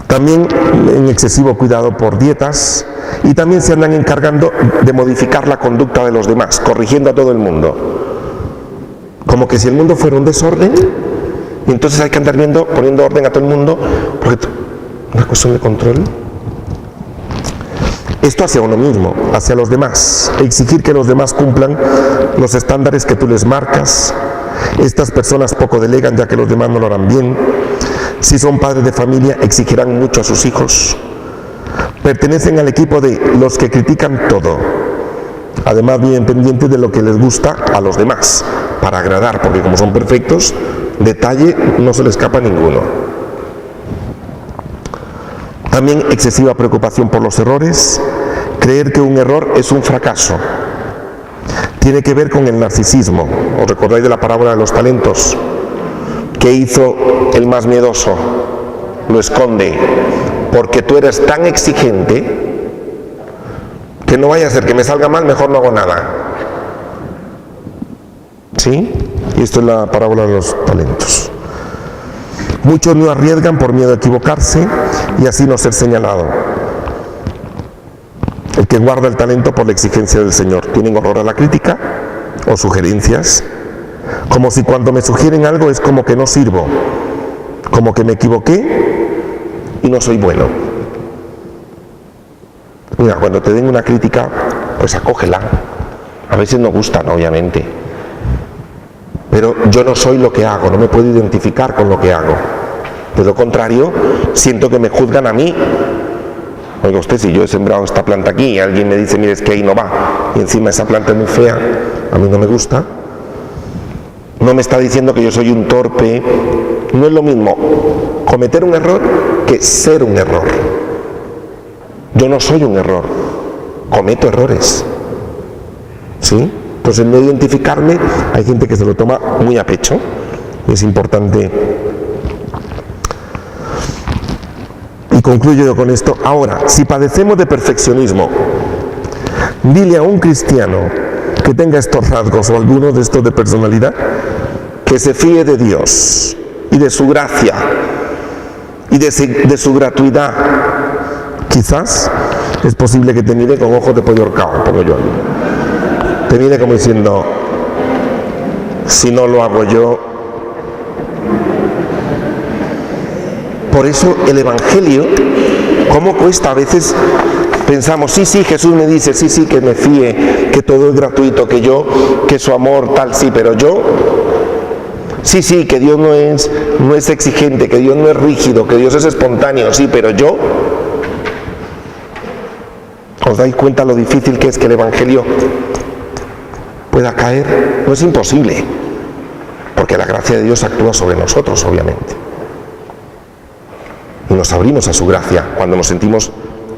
También en excesivo cuidado por dietas, y también se andan encargando de modificar la conducta de los demás, corrigiendo a todo el mundo. Como que si el mundo fuera un desorden, y entonces hay que andar poniendo orden a todo el mundo, porque una cuestión de control. Esto hacia uno mismo, hacia los demás, exigir que los demás cumplan los estándares que tú les marcas. Estas personas poco delegan, ya que los demás no lo harán bien. Si son padres de familia, exigirán mucho a sus hijos. pertenecen al equipo de los que critican todo. Además, viven pendientes de lo que les gusta a los demás, para agradar, porque como son perfectos, detalle no se le escapa a ninguno. También excesiva preocupación por los errores, creer que un error es un fracaso. Tiene que ver con el narcisismo. ¿Os recordáis de la parábola de los talentos? ¿Qué hizo el más miedoso? Lo esconde, porque tú eres tan exigente que no vaya a ser que me salga mal, mejor no hago nada. ¿Sí? Y esto es la parábola de los talentos. Muchos no arriesgan por miedo a equivocarse y así no ser señalado. El que guarda el talento por la exigencia del Señor. Tienen horror a la crítica o sugerencias, como si cuando me sugieren algo es como que no sirvo, como que me equivoqué y no soy bueno. Mira, cuando te den una crítica, pues acógela. A veces no gustan, obviamente, pero yo no soy lo que hago, no me puedo identificar con lo que hago. De lo contrario, siento que me juzgan a mí. Oiga usted, si yo he sembrado esta planta aquí y alguien me dice, mire, es que ahí no va, y encima esa planta es muy fea, a mí no me gusta, no me está diciendo que yo soy un torpe. No es lo mismo cometer un error que ser un error. Yo no soy un error, cometo errores, ¿sí? Entonces, no identificarme, hay gente que se lo toma muy a pecho, y es importante. Y concluyo yo con esto. Ahora, si padecemos de perfeccionismo, dile a un cristiano que tenga estos rasgos o algunos de estos de personalidad, que se fíe de Dios y de su gracia y de su gratuidad. Quizás es posible que te mire con ojos de pollo horcado, pongo yo. Te mire como diciendo, si no lo hago yo. Por eso el Evangelio, ¿cómo cuesta? A veces pensamos, sí, Jesús me dice, sí, que me fíe, que todo es gratuito, que su amor tal, sí, pero yo, sí, que Dios no es exigente, que Dios no es rígido, que Dios es espontáneo, sí, pero yo. ¿Os dais cuenta lo difícil que es que el Evangelio pueda caer? No es imposible, porque la gracia de Dios actúa sobre nosotros, obviamente. Y nos abrimos a su gracia cuando nos sentimos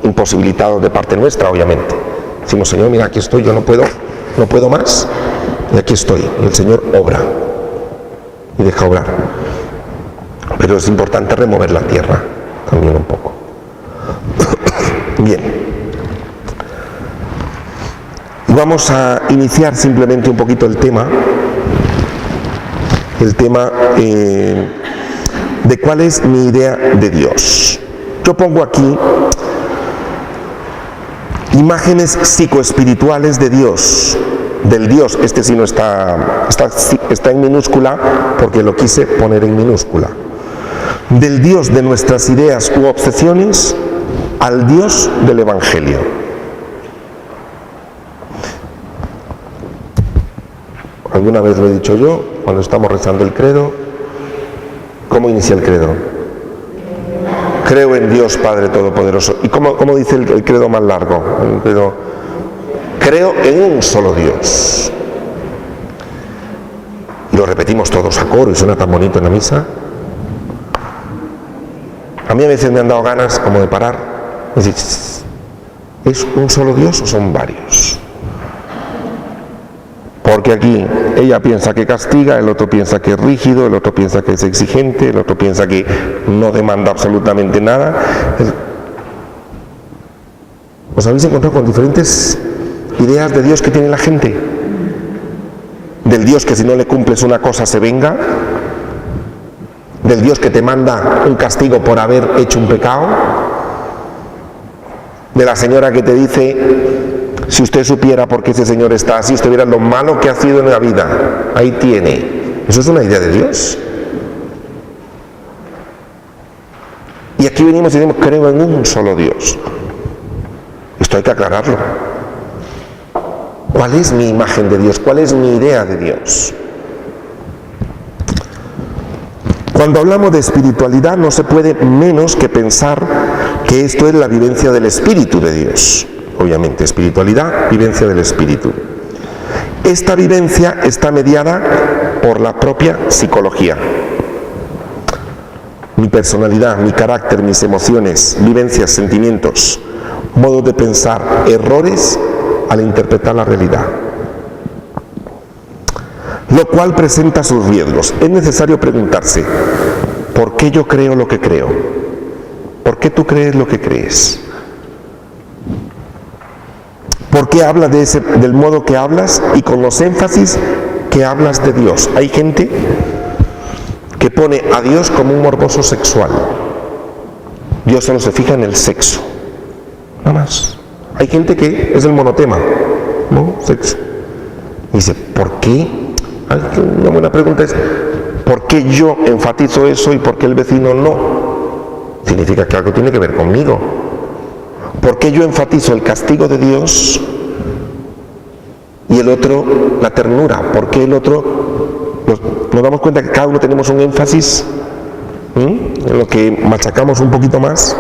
imposibilitados de parte nuestra, obviamente. Decimos, Señor, mira, aquí estoy, yo no puedo más, y aquí estoy. Y el Señor obra, y deja obrar. Pero es importante remover la tierra también un poco. Bien. Y vamos a iniciar simplemente un poquito el tema de cuál es mi idea de Dios. Yo pongo aquí imágenes psicoespirituales de Dios, del Dios, este sí no está en minúscula porque lo quise poner en minúscula, del Dios de nuestras ideas u obsesiones al Dios del Evangelio. Alguna vez lo he dicho yo, cuando estamos rezando el credo. ¿Cómo inicia el credo? Creo en Dios Padre Todopoderoso. ¿Y cómo dice el credo más largo? El credo, creo en un solo Dios. Y lo repetimos todos a coro y suena tan bonito en la misa. A mí a veces me han dado ganas como de parar. Es decir, ¿es un solo Dios o son varios? Porque aquí ella piensa que castiga, el otro piensa que es rígido, el otro piensa que es exigente, el otro piensa que no demanda absolutamente nada. ¿Os habéis encontrado con diferentes ideas de Dios que tiene la gente? Del Dios que si no le cumples una cosa se venga, del Dios que te manda un castigo por haber hecho un pecado, de la señora que te dice, si usted supiera por qué ese señor está así, usted viera lo malo que ha sido en la vida, ahí tiene. Eso es una idea de Dios. Y aquí venimos y decimos, creo en un solo Dios. Esto hay que aclararlo. ¿Cuál es mi imagen de Dios? ¿Cuál es mi idea de Dios? Cuando hablamos de espiritualidad no se puede menos que pensar que esto es la vivencia del Espíritu de Dios. Obviamente, espiritualidad, vivencia del Espíritu. Esta vivencia está mediada por la propia psicología. Mi personalidad, mi carácter, mis emociones, vivencias, sentimientos, modos de pensar, errores al interpretar la realidad. Lo cual presenta sus riesgos. Es necesario preguntarse, ¿por qué yo creo lo que creo? ¿Por qué tú crees lo que crees? ¿Por qué hablas del modo que hablas y con los énfasis que hablas de Dios? Hay gente que pone a Dios como un morboso sexual. Dios solo se fija en el sexo, nada más. Hay gente que es el monotema, ¿no? Sexo. Y dice, ¿por qué? Una buena pregunta es, ¿por qué yo enfatizo eso y por qué el vecino no? Significa que algo tiene que ver conmigo. ¿Por qué yo enfatizo el castigo de Dios y el otro la ternura? ¿Por qué el otro? Nos damos cuenta que cada uno tenemos un énfasis en lo que machacamos un poquito más.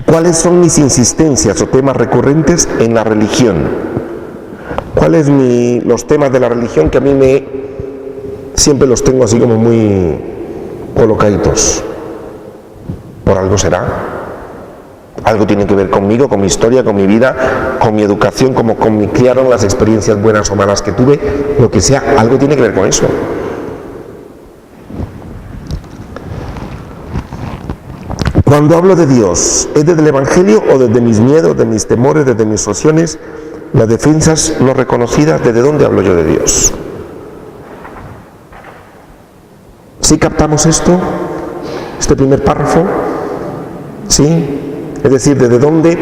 ¿Cuáles son mis insistencias o temas recurrentes en la religión? ¿Cuáles los temas de la religión que a mí siempre los tengo así como muy colocaditos? Por algo será. Algo tiene que ver conmigo, con mi historia, con mi vida, con mi educación, como con mi criaron, las experiencias buenas o malas que tuve, lo que sea, algo tiene que ver con eso. Cuando hablo de Dios, ¿es desde el Evangelio o desde mis miedos, de mis temores, desde mis opciones, las defensas no reconocidas? ¿Desde dónde hablo yo de Dios? ¿Sí captamos esto? ¿Este primer párrafo? ¿Sí? Es decir, ¿desde dónde?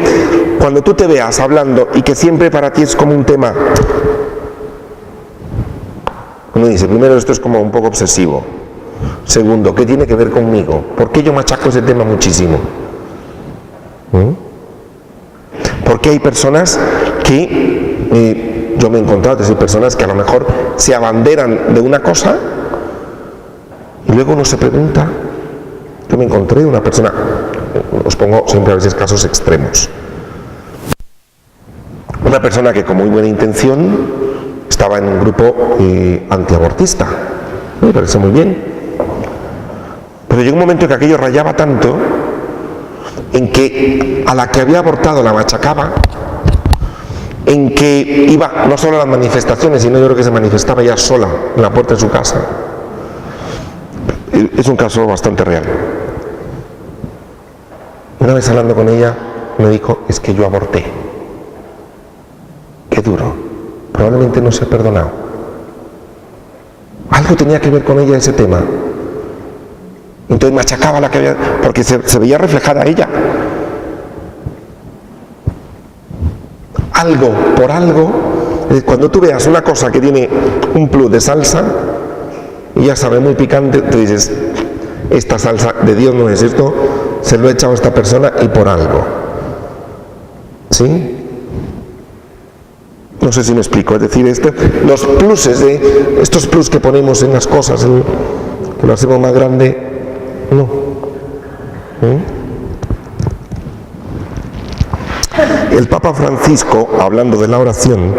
Cuando tú te veas hablando y que siempre para ti es como un tema, uno dice, primero, esto es como un poco obsesivo. Segundo, ¿qué tiene que ver conmigo? ¿Por qué yo machaco ese tema muchísimo? Porque hay personas que, yo me he encontrado, hay personas que a lo mejor se abanderan de una cosa y luego uno se pregunta. Yo me encontré una persona, os pongo siempre a veces casos extremos, una persona que con muy buena intención estaba en un grupo antiabortista, me parece muy bien, pero llegó un momento en que aquello rayaba tanto en que a la que había abortado la machacaba, en que iba no solo a las manifestaciones, sino yo creo que se manifestaba ya sola en la puerta de su casa. Es un caso bastante real. Una vez hablando con ella me dijo, es que yo aborté. Qué duro. Probablemente no se ha perdonado. Algo tenía que ver con ella ese tema. Entonces machacaba la que había, porque se veía reflejada ella. Algo, por algo, cuando tú veas una cosa que tiene un plus de salsa y ya sabe muy picante, tú dices, esta salsa de Dios no es esto, se lo he echado a esta persona y por algo. ¿Sí? No sé si me explico, es decir, los pluses de estos plus que ponemos en las cosas, que lo hacemos más grande, no. El Papa Francisco, hablando de la oración,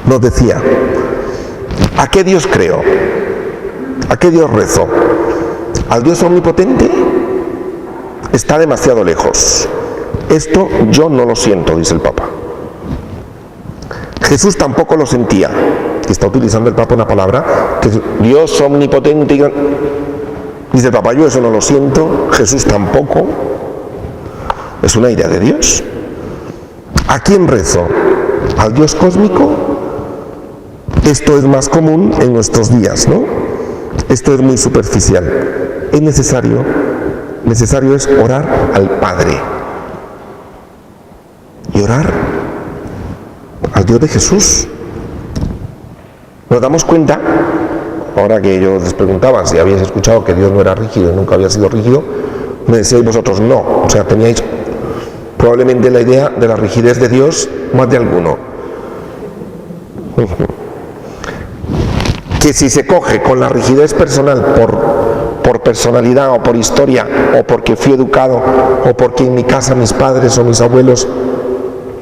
nos decía, ¿a qué Dios creo? ¿A qué Dios rezo? ¿Al Dios omnipotente? Está demasiado lejos. Esto yo no lo siento, dice el Papa. Jesús tampoco lo sentía. Está utilizando el Papa una palabra que es Dios omnipotente. Dice el Papa, yo eso no lo siento, Jesús tampoco. Es una idea de Dios. ¿A quién rezo? ¿Al Dios cósmico? Esto es más común en nuestros días, ¿no? Esto es muy superficial. Es necesario es orar al Padre. Y orar al Dios de Jesús. Nos damos cuenta, ahora que yo les preguntaba si habíais escuchado que Dios no era rígido y nunca había sido rígido, me decíais vosotros no, o sea, teníais probablemente la idea de la rigidez de Dios más de alguno. Que si se coge con la rigidez personal por personalidad o por historia o porque fui educado o porque en mi casa mis padres o mis abuelos,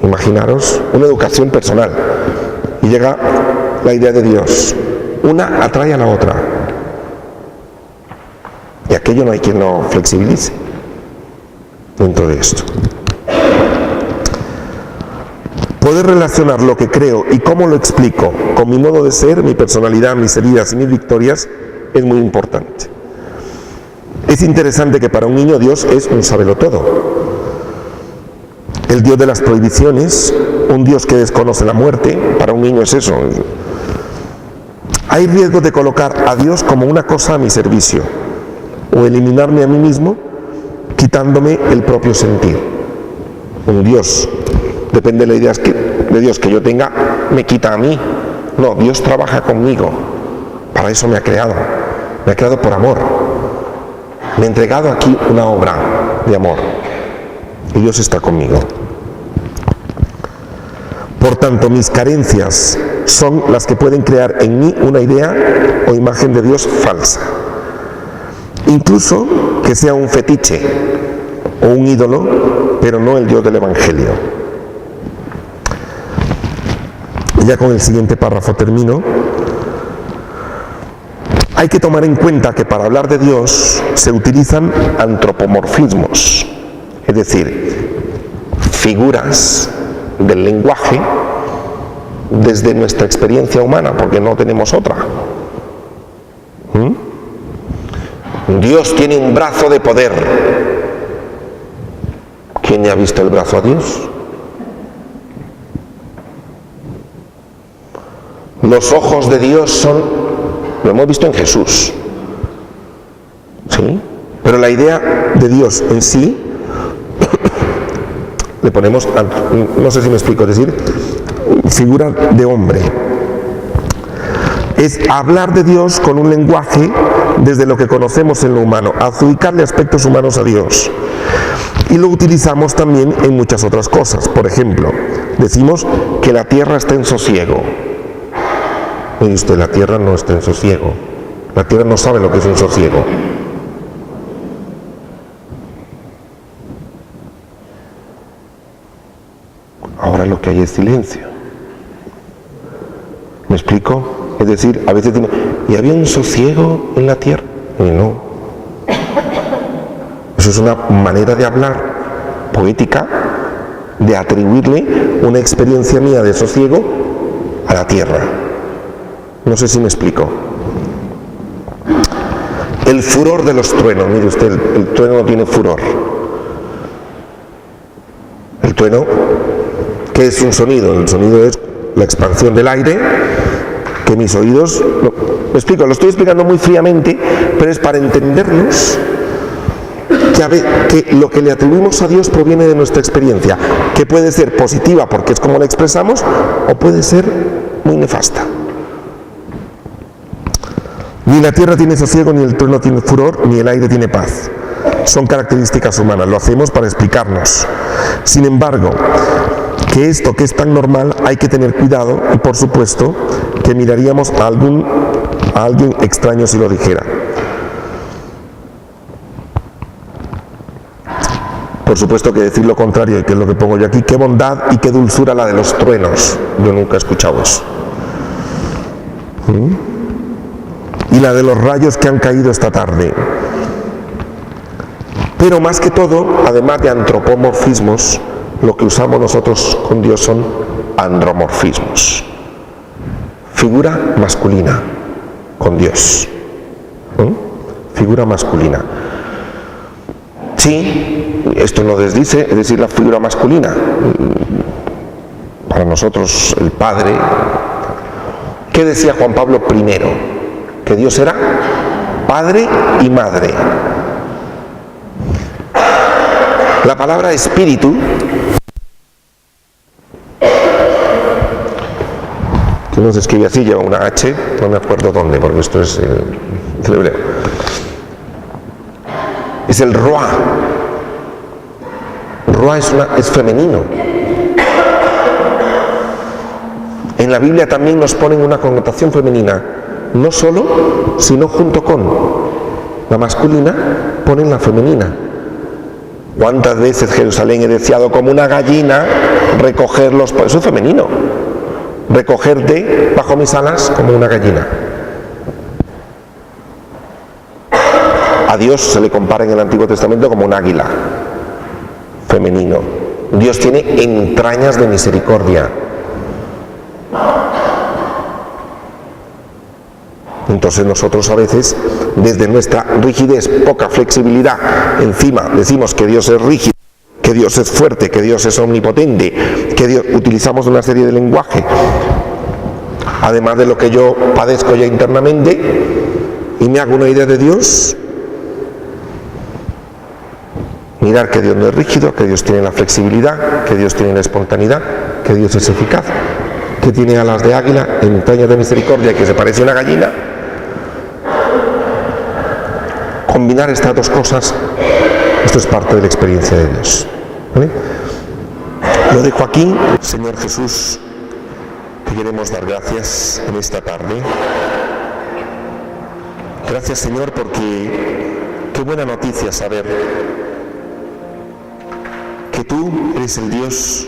imaginaros, una educación personal. Y llega la idea de Dios, una atrae a la otra y aquello no hay quien lo flexibilice dentro de esto. Poder relacionar lo que creo y cómo lo explico con mi modo de ser, mi personalidad, mis heridas y mis victorias es muy importante. Es interesante que para un niño Dios es un sabelotodo. El Dios de las prohibiciones, un Dios que desconoce la muerte, para un niño es eso. Hay riesgo de colocar a Dios como una cosa a mi servicio o eliminarme a mí mismo quitándome el propio sentir. Un Dios, depende de la idea de Dios que yo tenga, me quita a mí. No, Dios trabaja conmigo. Para eso me ha creado por amor. Me ha entregado aquí una obra de amor y Dios está conmigo. Por tanto, mis carencias son las que pueden crear en mí una idea o imagen de Dios falsa. Incluso que sea un fetiche o un ídolo, pero no el Dios del Evangelio. Y ya con el siguiente párrafo termino. Hay que tomar en cuenta que para hablar de Dios se utilizan antropomorfismos, es decir, figuras del lenguaje desde nuestra experiencia humana, porque no tenemos otra. Dios tiene un brazo de poder. ¿Quién ha visto el brazo a Dios? Los ojos de Dios son... Lo hemos visto en Jesús, ¿sí? Pero la idea de Dios en sí, le ponemos, no sé si me explico, es decir, figura de hombre. Es hablar de Dios con un lenguaje desde lo que conocemos en lo humano, adjudicarle aspectos humanos a Dios. Y lo utilizamos también en muchas otras cosas. Por ejemplo, decimos que la tierra está en sosiego. Mire usted, la tierra no está en sosiego. La tierra no sabe lo que es un sosiego. Ahora lo que hay es silencio. ¿Me explico? Es decir, a veces digo, ¿y había un sosiego en la tierra? Y no. Eso es una manera de hablar poética, de atribuirle una experiencia mía de sosiego a la tierra. No sé si me explico. El furor de los truenos, mire usted, el trueno no tiene furor. El trueno, ¿qué es un sonido? El sonido es la expansión del aire, que mis oídos, me explico, lo estoy explicando muy fríamente, pero es para entendernos que lo que le atribuimos a Dios proviene de nuestra experiencia, que puede ser positiva porque es como la expresamos, o puede ser muy nefasta. Ni la tierra tiene sosiego, ni el trueno tiene furor, ni el aire tiene paz. Son características humanas, lo hacemos para explicarnos. Sin embargo, que esto que es tan normal hay que tener cuidado y por supuesto que miraríamos a alguien extraño si lo dijera. Por supuesto que decir lo contrario, y que es lo que pongo yo aquí, qué bondad y qué dulzura la de los truenos. Yo nunca he escuchado eso. Y la de los rayos que han caído esta tarde. Pero más que todo, además de antropomorfismos, lo que usamos nosotros con Dios son andromorfismos. Figura masculina con Dios. Figura masculina. Sí, esto nos desdice, es decir, la figura masculina. Para nosotros, el Padre. ¿Qué decía Juan Pablo I? Que Dios era Padre y Madre. La palabra espíritu, que no se escribe así, lleva una H, no me acuerdo dónde, porque esto es el hebreo. Es el Ruah. Ruah es femenino. En la Biblia también nos ponen una connotación femenina, no solo, sino junto con. la masculina, ponen la femenina. ¿Cuántas veces Jerusalén he deseado como una gallina recoger los... Eso es femenino. Recogerte bajo mis alas como una gallina. A Dios se le compara en el Antiguo Testamento como un águila. Femenino. Dios tiene entrañas de misericordia. Entonces nosotros a veces, desde nuestra rigidez, poca flexibilidad, encima decimos que Dios es rígido, que Dios es fuerte, que Dios es omnipotente, que Dios, utilizamos una serie de lenguaje, además de lo que yo padezco ya internamente, y me hago una idea de Dios. Mirar que Dios no es rígido, que Dios tiene la flexibilidad, que Dios tiene la espontaneidad, que Dios es eficaz, que tiene alas de águila, entrañas de misericordia, que se parece a una gallina. Combinar estas dos cosas, esto es parte de la experiencia de Dios. ¿Vale? Lo dejo aquí. Señor Jesús, te queremos dar gracias en esta tarde. Gracias, Señor, porque qué buena noticia saber que tú eres el Dios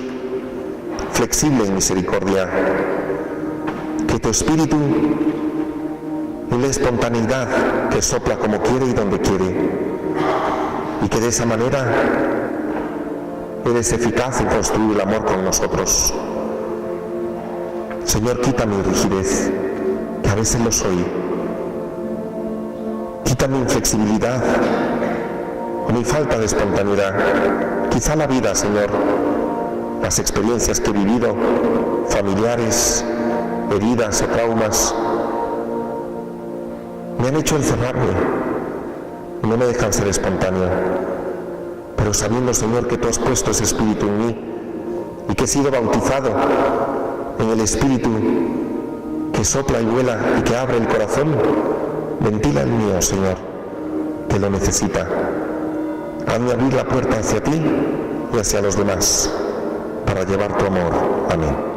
flexible en misericordia, que tu Espíritu es la espontaneidad que sopla como quiere y donde quiere, y que de esa manera eres eficaz en construir el amor con nosotros. Señor, quita mi rigidez, que a veces lo soy. Quita mi inflexibilidad o mi falta de espontaneidad. Quizá la vida, Señor, las experiencias que he vivido, familiares, heridas o traumas, me han hecho encerrarme y no me dejan ser espontáneo. Pero sabiendo, Señor, que tú has puesto ese Espíritu en mí y que he sido bautizado en el Espíritu que sopla y vuela y que abre el corazón, ventila el mío, Señor, que lo necesita. Hazme abrir la puerta hacia ti y hacia los demás para llevar tu amor. Amén.